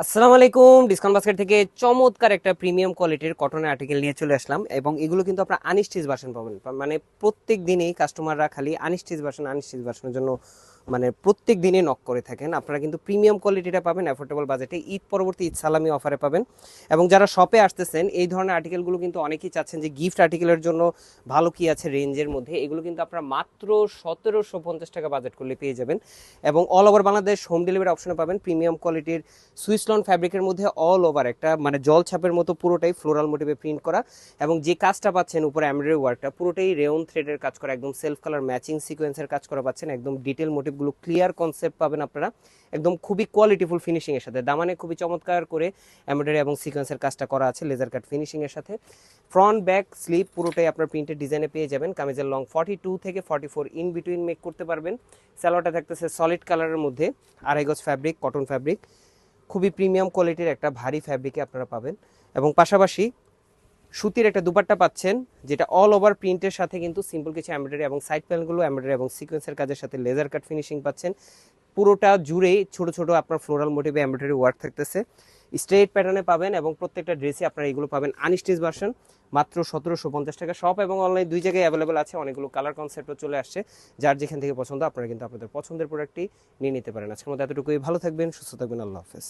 আসসালামু আলাইকুম। Discount basket থেকে চমৎকার একটা প্রিমিয়াম কোয়ালিটির কটনের আর্টিকেল নিয়ে চলে আসলাম, এবং এগুলো কিন্তু আপনারা আনস্টিচ ভার্সন পাবেন। মানে প্রত্যেক দিনই কাস্টমাররা খালি আনস্টিচ ভার্সনের জন্য মানে প্রত্যেক দিনই নক করে থাকেন। আপনারা কিন্তু প্রিমিয়াম কোয়ালিটিটা পাবেন অ্যাফোর্ডেবল বাজেটে, ঈদ পরবর্তী ঈদ সালামি অফারে পাবেন। এবং যারা শপে আসতেছেন এই ধরনের আর্টিকেলগুলো কিন্তু অনেকেই চাচ্ছেন যে গিফট আর্টিকেলের জন্য ভালো কি আছে রেঞ্জের মধ্যে, এগুলো কিন্তু আপনারা মাত্র 1750 টাকা বাজেট করলে পেয়ে যাবেন। এবং all over Bangladesh home delivery অপশনে পাবেন। প্রিমিয়াম কোয়ালিটির সুইসলন ফ্যাব্রিকের মধ্যে অল ওভার একটা মানে জল ছাপের মতো পুরোটাই ফ্লোরাল মোটিভে প্রিন্ট করা, এবং যে কাজটা পাচ্ছেন উপরে এমব্রয়ডারি ওয়ার্কটা পুরোটাই রেয়ন থ্রেডের কাজ করা, একদম সেলফ কালার ম্যাচিং সিকোয়েন্সের কাজ করা পাচ্ছেন। একদম ডিটেল মোটিভগুলো ক্লিয়ার কনসেপ্ট পাবেন আপনারা, একদম খুবই কোয়ালিটিফুল ফিনিশিং এর সাথে। দামানে খুবই চমৎকার করে এমব্রয়ডারি এবং সিকোয়েন্সের কাজটা করা আছে লেজার কাট ফিনিশিং এর সাথে। ফ্রন্ট ব্যাক স্লিপ পুরোটাই আপনার প্রিন্টেড ডিজাইনে পেয়ে যাবেন। কামিজের লং 42 থেকে 44 ইন বিটুইন মেক করতে পারবেন। সালোয়ারটা থাকতেছে সলিড কালারের মধ্যে, আড়াই গজ ফ্যাব্রিক, কটন ফ্যাব্রিক, খুবই প্রিমিয়াম কোয়ালিটির একটা ভারী ফ্যাব্রিকে আপনারা পাবেন। এবং পাশাপাশি সুতির একটা দুপাট্টা পাচ্ছেন, যেটা অল ওভার প্রিন্টের সাথে কিন্তু সিম্পল কিছু এমব্রয়ডারি এবং সাইড প্যানেলগুলো এমব্রয়ডারি এবং সিকোয়েন্সের কাজের সাথে লেজার কাট ফিনিশিং পাচ্ছেন। পুরোটা জুড়ে ছোট ছোট আপনার ফ্লোরাল মোটিভে এমব্রয়ডারি ওয়ার্ক থাকতেছে, স্ট্রেট প্যাটার্নে পাবেন। এবং প্রত্যেকটা ড্রেসে আপনারা এগুলো পাবেন আনস্টিচ ভার্সন, মাত্র 1750 টাকা। শপ এবং অনলাইন দুই জায়গায় অ্যাভেলেবল আছে। অনেকগুলো কালার কনসেপ্টও চলে আসছে, যার যেখান থেকে পছন্দ আপনারা কিন্তু আপনাদের পছন্দের প্রোডাক্টটি নিয়ে নিতে পারেন। আজকের মধ্যে এতটুকুই। ভালো থাকবেন, সুস্থ থাকবেন, আল্লাহ হাফেজ।